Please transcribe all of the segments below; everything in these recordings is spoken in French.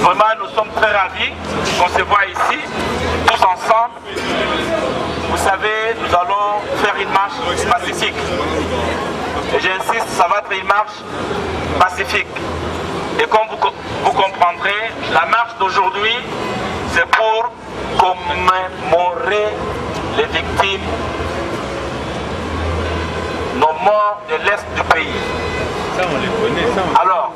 Vraiment, nous sommes très ravis qu'on se voit ici, tous ensemble. Vous savez, nous allons faire une marche pacifique. Et j'insiste, ça va être une marche pacifique. Et comme vous comprendrez, la marche d'aujourd'hui, c'est pour commémorer les victimes, nos morts de l'Est du pays. Alors,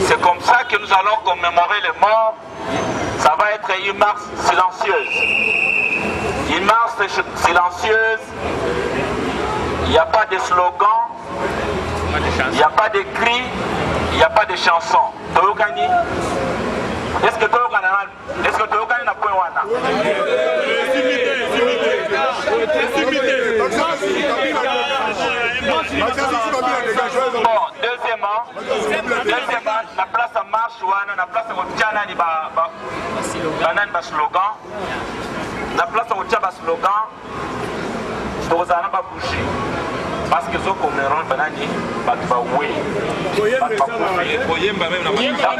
c'est comme ça que nous allons commémorer les morts. Ça va être une marche silencieuse. Une marche silencieuse. Il n'y a pas de slogan, il n'y a pas de cris, il n'y a pas de chansons. Est-ce que tu as un point? Bon, deuxièmement, la place à marche, la place à slogan, la place à slogan, parce que zo komeron banani batu ba we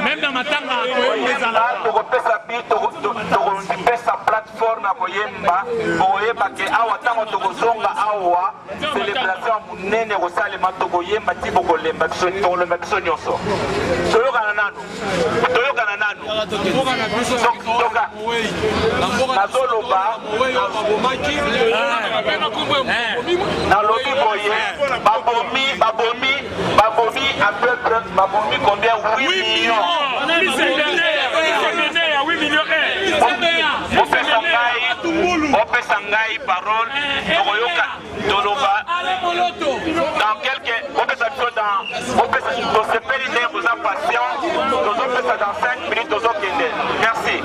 même dans matanga to pesa bito to pesa plateforme ko yemba boyeba ke awa tango to kozonga awa célébration munene ko salema to ko yemba tibo ko lemba to le maxo nyonso toyokana nanu toka nazoloba na lobi boye babomi à peu près babomi combien 8 millions. On peut s'engager parole dans quelques on peut s'appeler dans 5 minutes. Merci.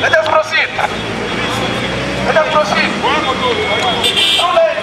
Let us proceed. Let us proceed. Too late.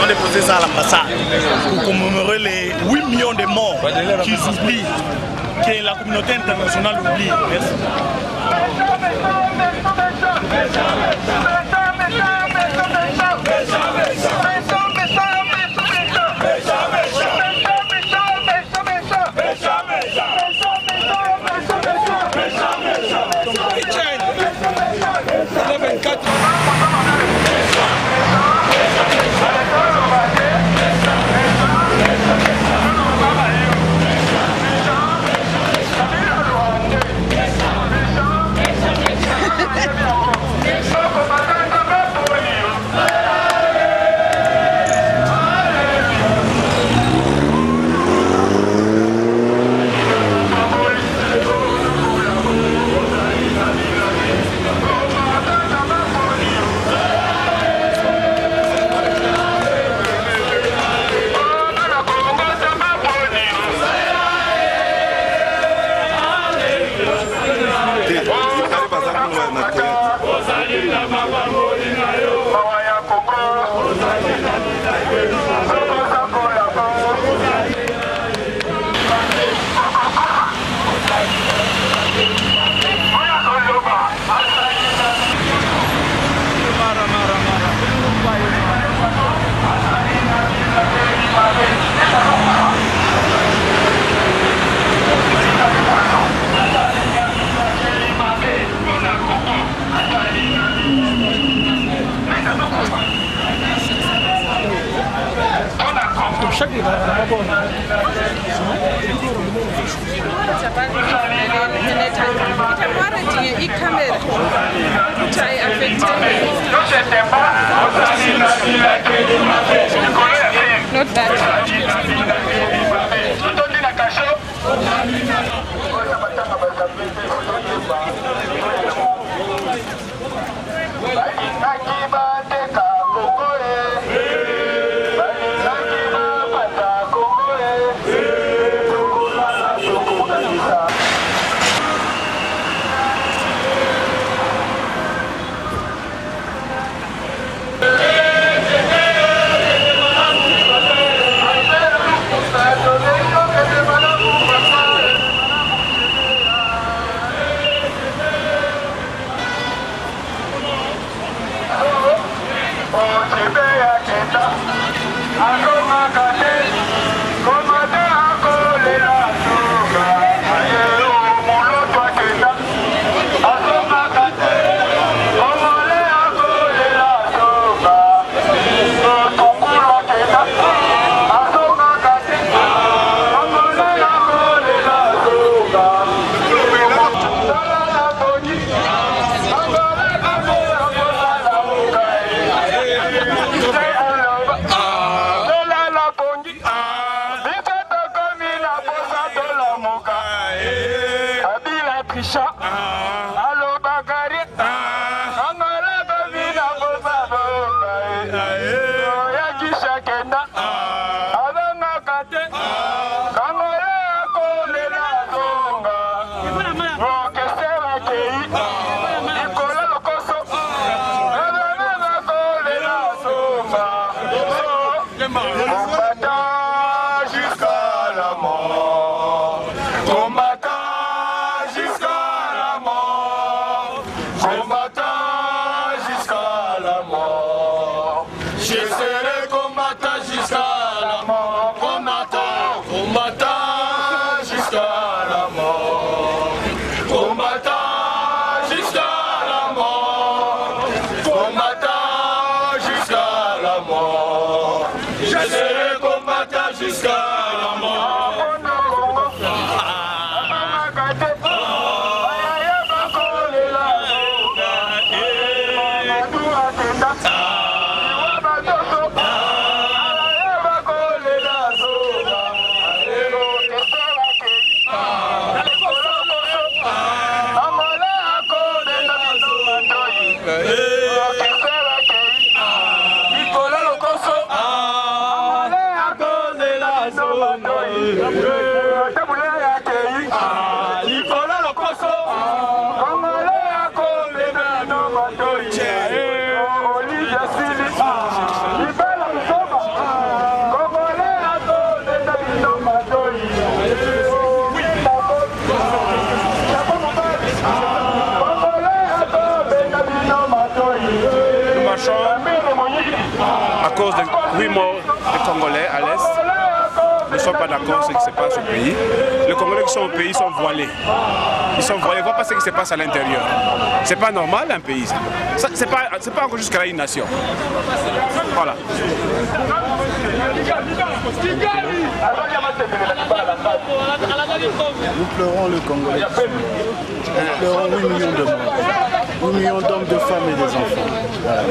Déposer ça à l'ambassade pour commémorer les 8 millions de morts qu'ils oublient, que la communauté internationale oublie. Merci. Not that. À cause de 8 morts de Congolais à l'Est, ne sont pas d'accord avec ce qui se passe au pays. Les Congolais qui sont au pays sont voilés. Ils sont voilés, ils ne voient pas ce qui se passe à l'intérieur. C'est pas normal un pays. C'est pas encore jusqu'à une nation. Voilà. Nous pleurons le Congolais. Nous pleurons 8 millions de morts. 8 millions d'hommes, de femmes et des enfants. Voilà.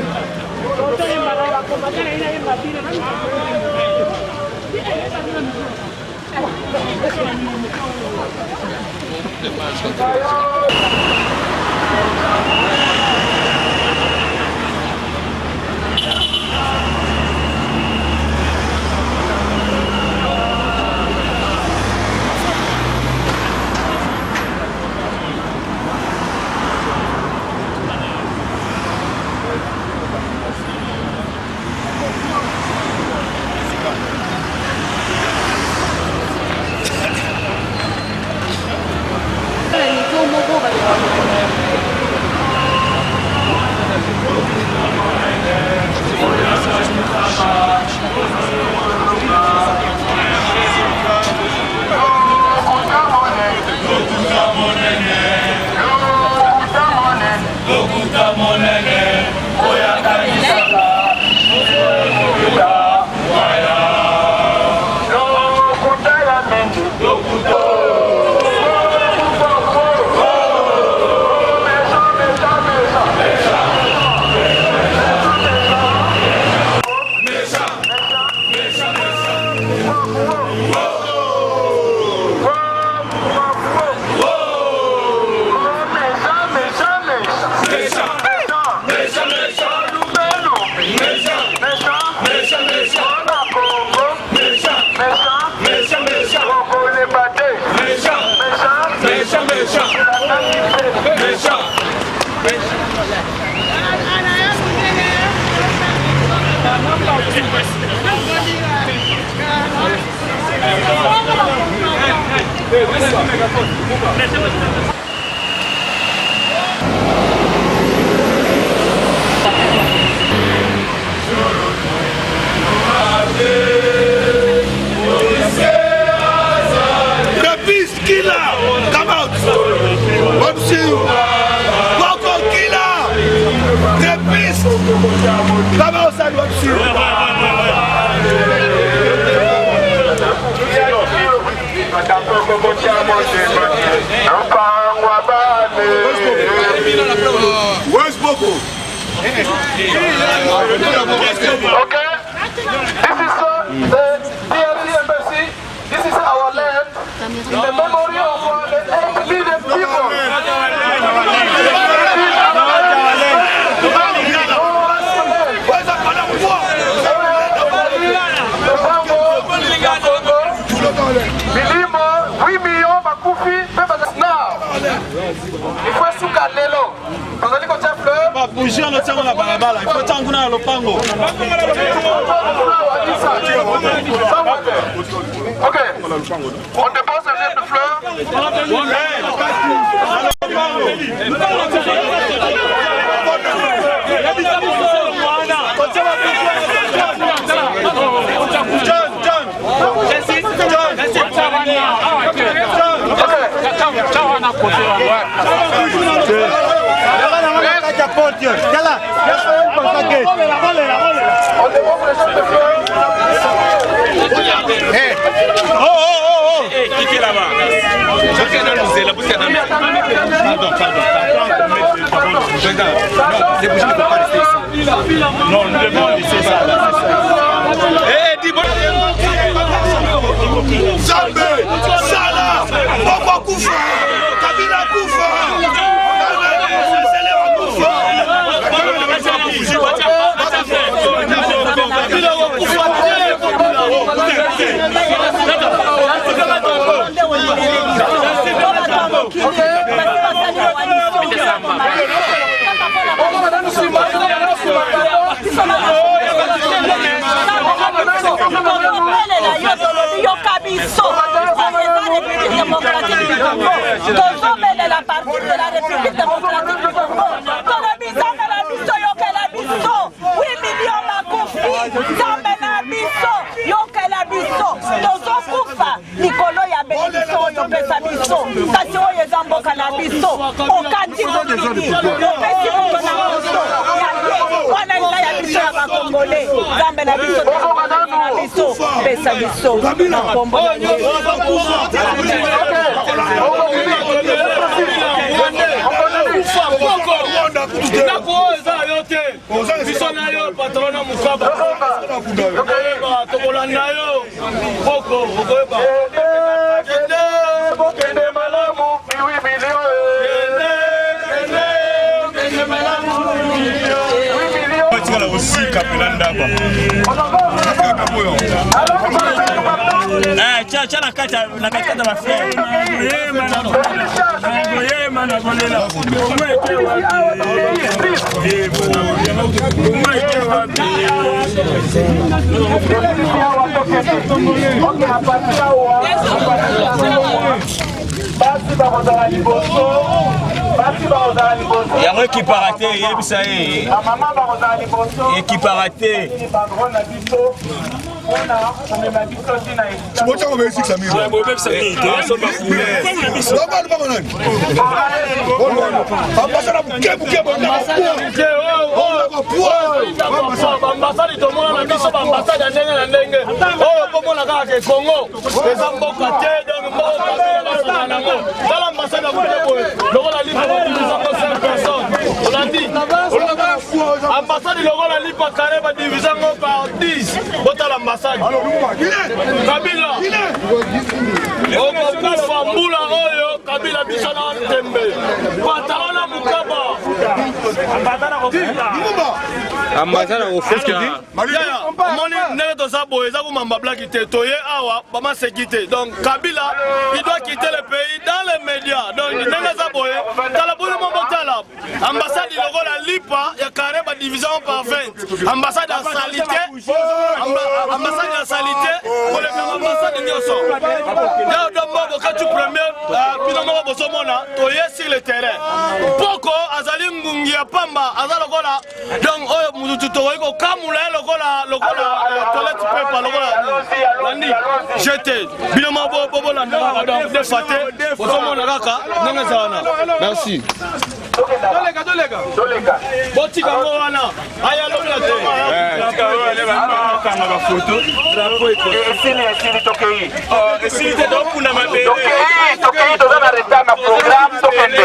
Wapsi, Wakokila, Trépiste, Baba Osad Wapsi. Where's Boko? Okay, this is the DRC embassy. This is our land. In the memory of the 8 million people. Milimo, 8 millions Bakufi, now. Il faut soukanelo. Vous allez continuer à fleur. Bouger le tient la balabala, il faut t'engueuler le pango. Ok, on dépose un lait de fleurs. Qui est là-bas? Non, nous devons laisser ça. Zambé, Sala, Boko Koufa, Kabila Koufa, Selera Koufa. la partie de la République démocratique du Congo. 8 millions Makufi, Zambena biso, Yokela biso, Tozokufa, Nikolo ya Beniso, Yopesa biso, Kasio Yezamboka na biso, Okati Zokidi, Yopesi Mokona biso, Wana ya biso ya Bakongole, Zambena biso, Zambena biso, Pesa biso, na Kombo ya yango ekipa raté yebisa ye ekipa raté ambassade lokola lipa carré ba division par 10 bota l'ambassade Kabila okufa mbula oyo Kabila biso na tembe patana mukaba ambassade ofusika moni ndenge toza boye eza komamba blaki te toye awa bama sécurité donc Kabila il doit quitter le pays dans les médias donc ndenge za boye tala boye mobotala ambassade lokola lipa ya carré ba division par 20 ambassade ya salité ambassade ya salité pour les ambassades nyoso ya dombo katu premier bino mo bosomona toye sur le terrain poko azali ngungi ya pamba azala lokola donc oyo mutu to ko kamula lokola toilette pepa lokola landi jete biloma bobo la donc defate ozomona kaka ndenge ezalana. Merci. Dolega botika ngo wana aya lobela te kanga ba photo drapeau eko esili tokei esili te dokuna mabe tokei dans la retard na programme tokende.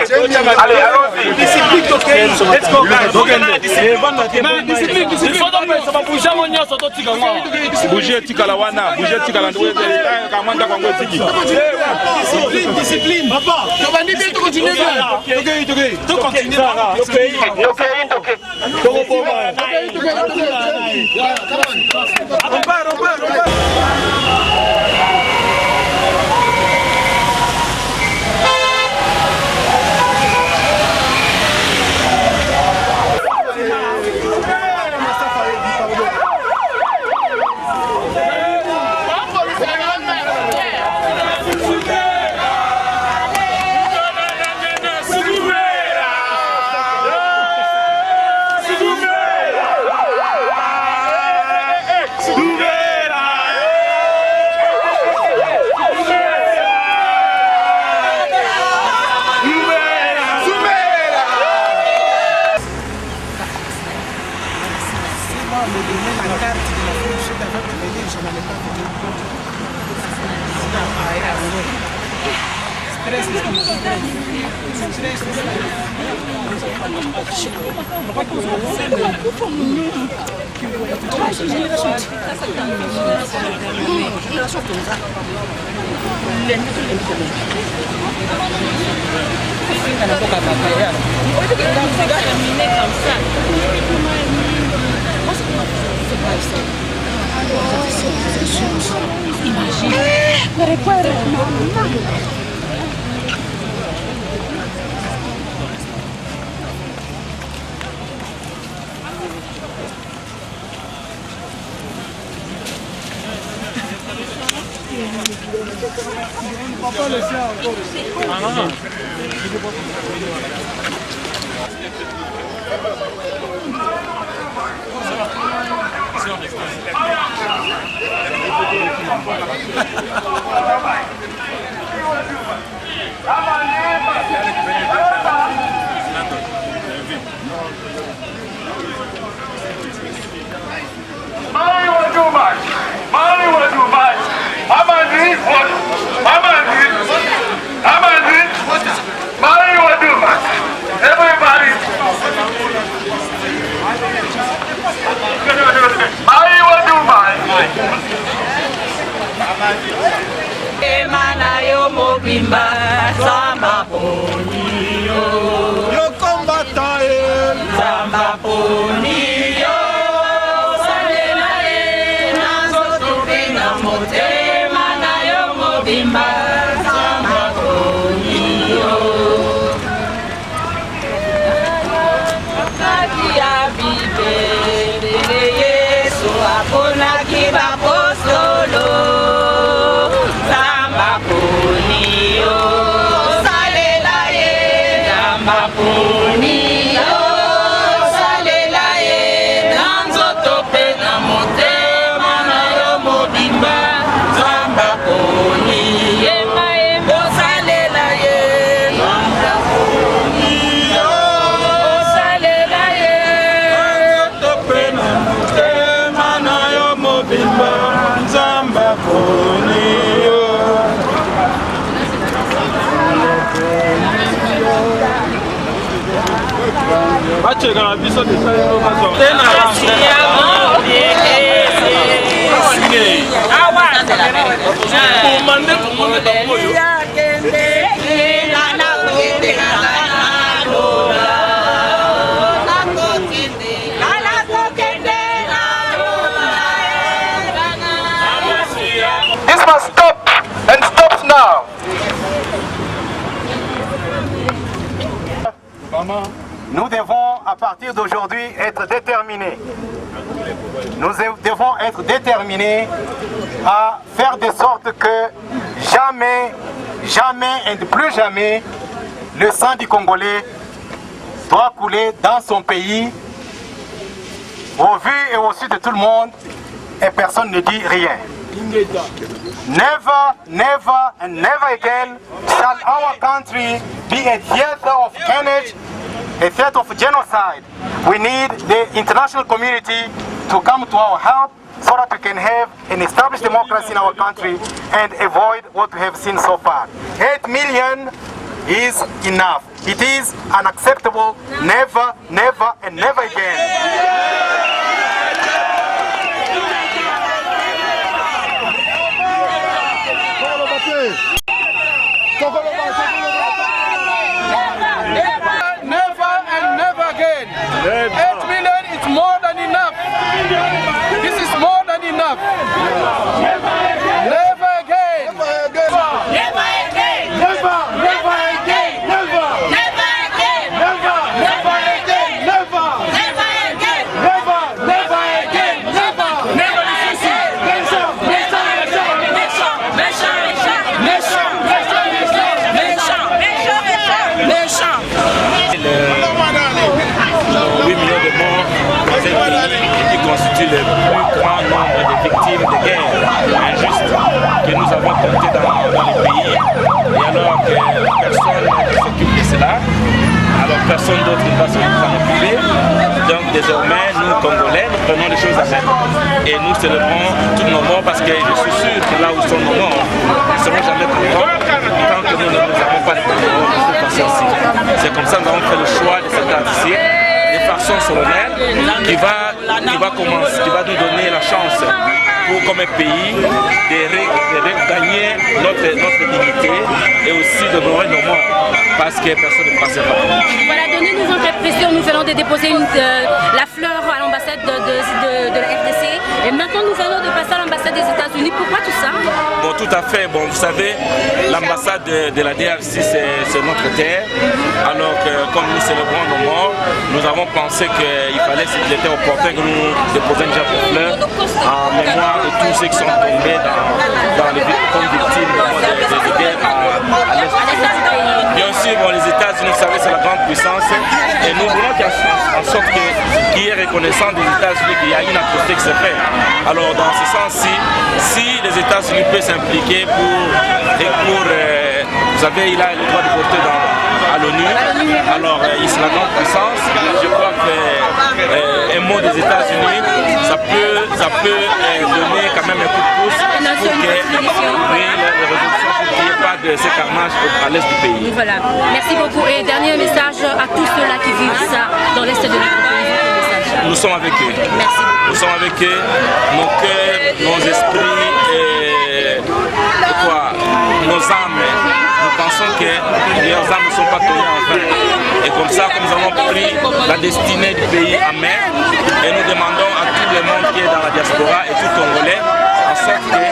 Allez, allons-y. Discipline tokei. Let's go guys. Discipline faut donc ça va bouger mon nyoso to tika ngo bouger tika la wana bouger tika la ndwe kamanda kwa ngwe tiki discipline papa to bandi bien to continuer tokei to continuer This must stop and stop now. Nous devons à partir d'aujourd'hui être déterminés. Nous devons être déterminés à faire de sorte que jamais, jamais et plus jamais le sang du Congolais doit couler dans son pays au vu et au su de tout le monde et personne ne dit rien. Never, never and never again shall our country be a theater of carnage, a theater of genocide. We need the international community to come to our help so that we can have an established democracy in our country and avoid what we have seen so far. 8 million is enough. It is unacceptable. Never, never and never again. Never and never again. 8 million is more than enough. This is more than enough. Never again. Never again. Never. Never again. Never. Never again. Never. Never again. Never. Never again. Never. Never again. Never. Never again. Nation. Nation. Nation. Nation. 8 millions de morts, c'est un pays qui constitue le plus grand nombre de victimes de guerre injustes que nous avons compté dans le pays. Et alors que personne ne s'occupe de cela, alors personne d'autre ne va s'en occuper. Donc désormais, nous Congolais, nous prenons les choses à main et nous célébrons tous nos morts parce que je suis sûr que là où sont nos morts, ils ne seront jamais contents tant que nous n'avons pas de morts de cette façon-ci. C'est comme ça que nous avons fait le choix de cette date ici, de façon solennelle, qui va nous donner la chance pour, comme un pays, de regagner notre dignité et aussi de honorer nos morts parce que personne ne passera. Voilà, donnez-nous votre impression. Nous venons de déposer la fleur à l'ambassade de la RDC et maintenant nous venons de passer à l'ambassade des États-Unis. Pourquoi tout ça? Bon, tout à fait. Bon, vous savez, l'ambassade de la DRC, c'est notre terre. Alors que comme nous célébrons nos morts, nous avons pensé qu'il était opportun que nous déposions déjà une fleur en mémoire de tous ceux qui sont tombés comme victimes de guerre à l'est du pays. Bien sûr, bon, les États-Unis, vous savez, c'est la grande puissance et nous voulons en sorte qu'il y ait reconnaissance des États-Unis qu'il y a une atrocité qui se fait. Alors, dans ce sens-ci, si les États-Unis peuvent s'impliquer pour vous savez, il a le droit de voter à l'ONU, alors il est la grande puissance. Je crois qu'un mot des États-Unis, ça peut donner quand même un coup de pouce pour que les résolutions pour qu'il n'y ait pas de ces carnages à l'est du pays. Voilà, merci beaucoup. Et dernier message à tous ceux-là qui vivent ça dans l'est de notre pays. Nous sommes avec eux. Merci. Nous sommes avec eux, nos cœurs, nos esprits et nos âmes. Nous pensons que leurs âmes ne sont pas tombées en vain. Et comme ça, comme nous avons pris la destinée du pays en main, et nous demandons à tout le monde qui est dans la diaspora et tout Congolais, en sorte que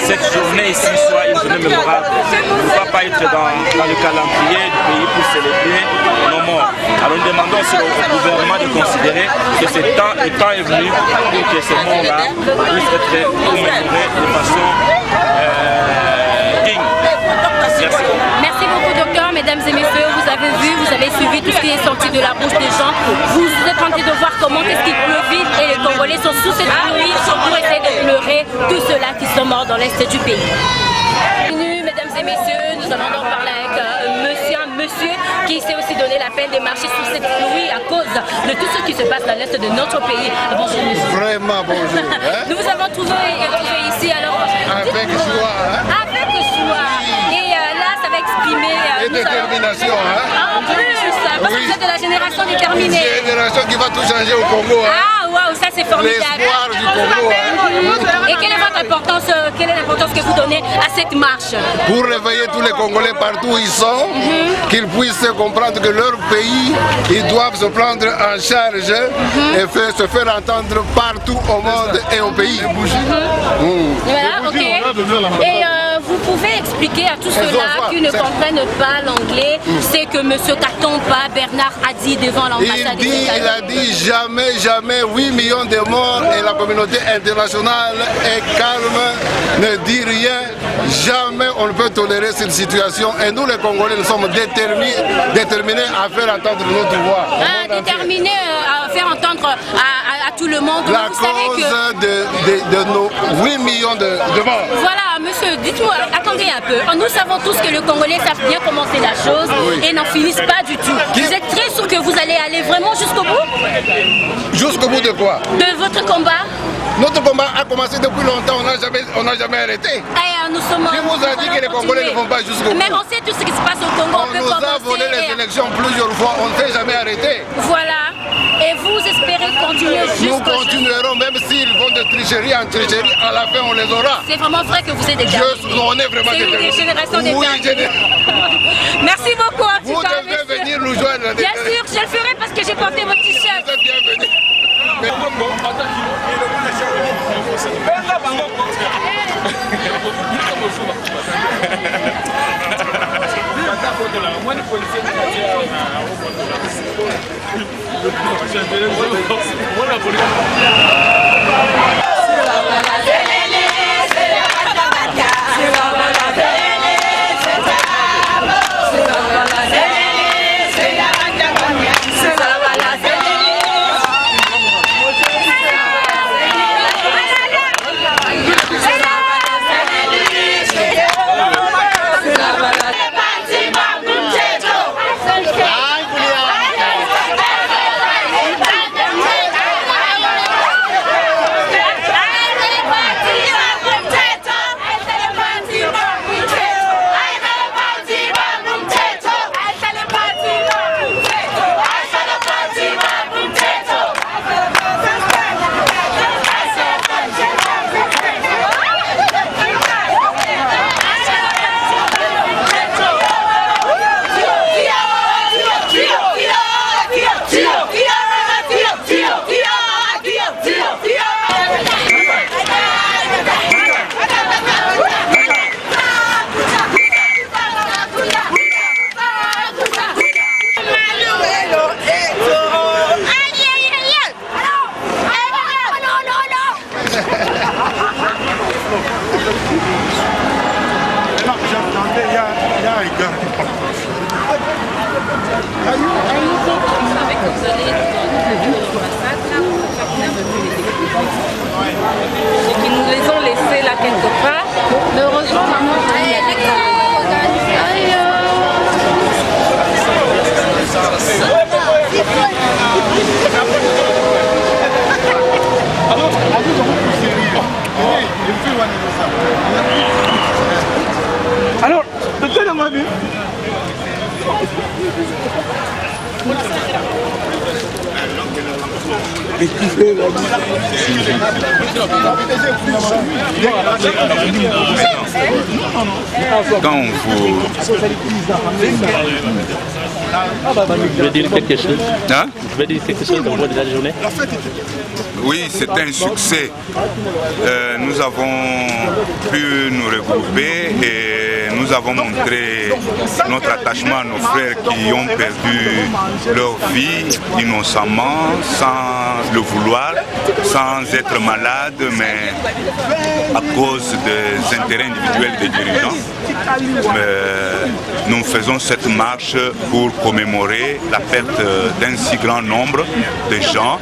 cette journée ici soit une journée mémorable. On ne va pas être dans le calendrier du pays pour célébrer nos morts. Alors nous demandons aussi au gouvernement de considérer que le temps est venu pour que ces morts-là puissent être commémorés de façon digne. Merci. Merci beaucoup, docteur. Mesdames et messieurs, vous avez vu, vous avez suivi tout ce qui est sorti de la bouche des gens. Vous êtes en train de voir comment est-ce qu'il pleut vite et les Congolais sont sous cette pluie pour essayer de pleurer tous ceux-là qui sont morts dans l'est du pays. Mesdames et messieurs, nous allons donc parler avec un monsieur qui s'est aussi donné la peine de marcher sous cette pluie à cause de tout ce qui se passe dans l'est de notre pays. Bonjour monsieur. Vraiment bonjour. Hein? Nous vous avons trouvé ici alors. Avec joie. Hein? Avec joie. Et là, ça va exprimer. Et détermination. Hein? En plus, parce que vous êtes de la génération déterminée. Une génération qui va tout changer au Congo. Hein? Ah, waouh, ça c'est formidable. L'espoir du Congo. Hein? Et quelle est votre importance, quelle est l'importance que vous donnez à cette marche? Pour réveiller tous les Congolais partout où ils sont, qu'ils puissent comprendre que leur pays, ils doivent se prendre en charge et se faire entendre partout au monde et au pays. Voilà, ok. Et vous pouvez expliquer à tous ceux-là qui ne comprennent pas l'anglais, c'est que M. Katomba Bernard a dit devant l'ambassade des États-Unis. Il a dit jamais 8 millions de morts et la communauté internationale est calme, ne dit rien. Jamais on ne peut tolérer cette situation et nous les Congolais nous sommes déterminés à faire entendre notre voix. Déterminés à faire entendre à tout le monde. La Vous savez cause de nos 8 millions de morts. Voilà, monsieur, dites-moi, attendez un peu. Nous savons tous que les Congolais savent bien commencer la chose et n'en finissent pas du tout. Vous êtes très sûr que vous allez aller vraiment jusqu'au bout? Jusqu'au bout de quoi? De votre combat? Notre combat a commencé depuis longtemps, on n'a jamais arrêté. Nous sommes Qui vous a dit que les Congolais ne vont pas jusqu'au bout? Mais on sait tout ce qui se passe au Congo. On nous a volé les élections plusieurs fois, on ne s'est jamais arrêté. Voilà. Et vous espérez continuer jusqu'au bout? Nous continuerons, même s'ils vont de tricherie en tricherie, à la fin on les aura. C'est vraiment vrai que vous êtes déterminés. On est vraiment déterminés. C'est une génération déterminée. Merci beaucoup. Vous devez venir nous joindre. Bien sûr, je le ferai parce que j'ai porté votre t-shirt. Vous êtes bienvenus. Et qui nous les ont laissés là quelque part. Heureusement, maman, alors, peut-être on va bien. Quand vous... Vous voulez dire quelque chose? Hein? Vous voulez dire quelque chose au bout de la journée? Oui, c'est un succès. Nous avons pu nous regrouper et nous avons montré notre attachement à nos frères qui ont perdu leur vie innocemment, sans le vouloir, sans être malades, mais à cause des intérêts individuels des dirigeants. Nous faisons cette marche pour commémorer la perte d'un si grand nombre de gens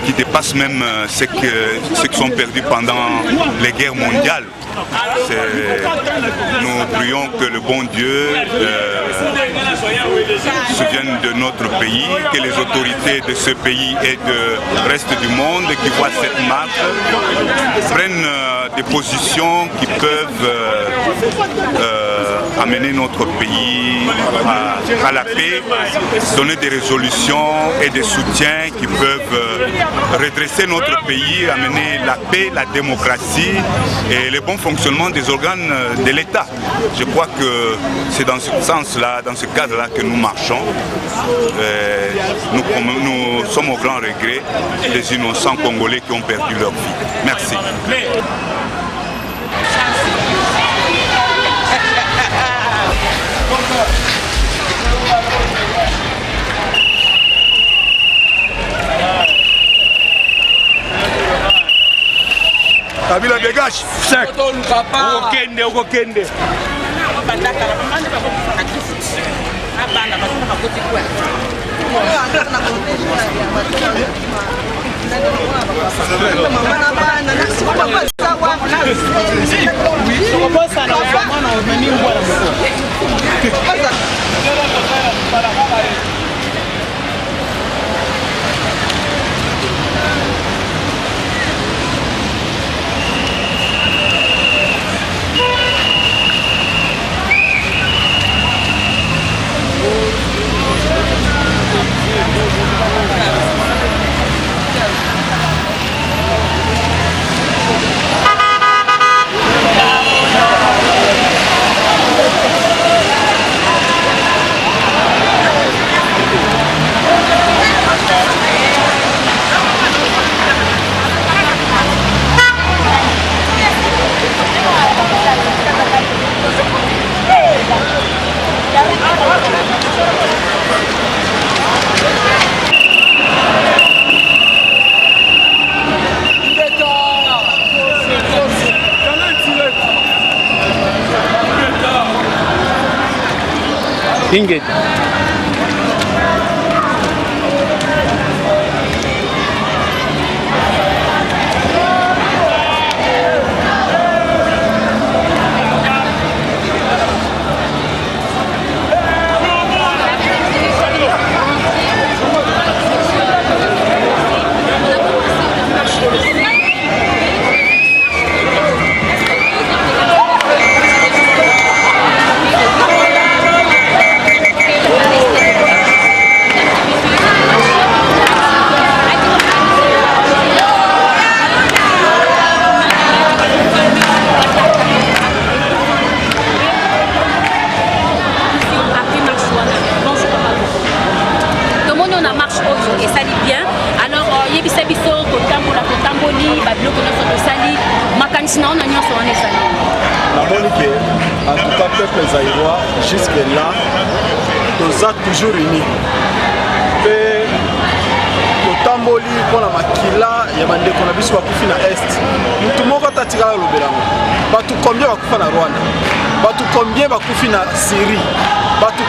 qui dépassent même ceux qui sont perdus pendant les guerres mondiales. Nous prions que le bon Dieu se souvienne de notre pays, que les autorités de ce pays et du reste du monde qui voient cette marche prennent des positions qui peuvent amener notre pays à la paix, donner des résolutions et des soutiens qui peuvent redresser notre pays, amener la paix, la démocratie et le bon fonctionnement des organes de l'État. Je crois que c'est dans ce sens-là, dans ce cadre-là que nous marchons. Nous sommes au grand regret des innocents Congolais qui ont perdu leur vie. Merci. Kabila dégage. Sec. Okende. Ingrid. En tout cas, peuple zaïrois, jusque-là, nous avons toujours unis. Et le tamboli pour la makila, il y a des gens qui sont à l'Est. Tout le monde a tiré le béram. Combien va couper na Rwanda? Combien va couper na Syrie?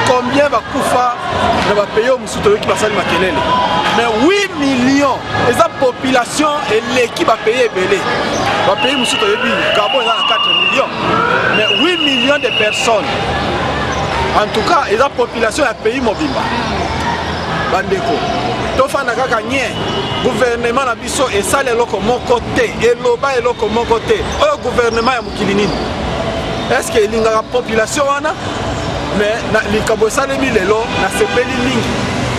Combien va couper dans les pays où nous avons passé makelele? Mais 8 millions, et la population et l'équipe va payer belé. Va payer nous avons Gabon est à 4 millions. Mais 8 millions de personnes. En tout cas, et la population est pays mobile. Bandeko. Tofana kaka nye gouvernement na biso et ça les loko mon côté et loba et loko mon côté. Oh gouvernement ya mukili nini? Est-ce que la population wana mais na likabo salemi lelo na sepeli mingi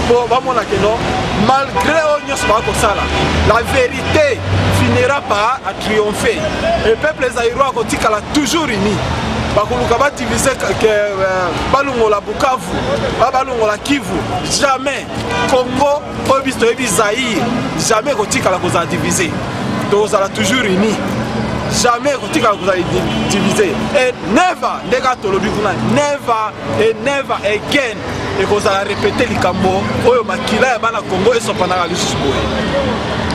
pour bamona que non malgré onyos ba ko sala la vérité finira par à triompher. Et peuple zaïrois kotikala toujours uni. Bakuluka ba diviser que balungola Bukavu, balungola Kivu, jamais Congo, Obisto et Zaïre, jamais kotikala koza diviser. Donc ça toujours uni. Jamais kotikala koza diviser. Et never nega tolobi kuna never et never again et koza répéter likambo oyo makila ya bana Congo et sopana lisusu boye.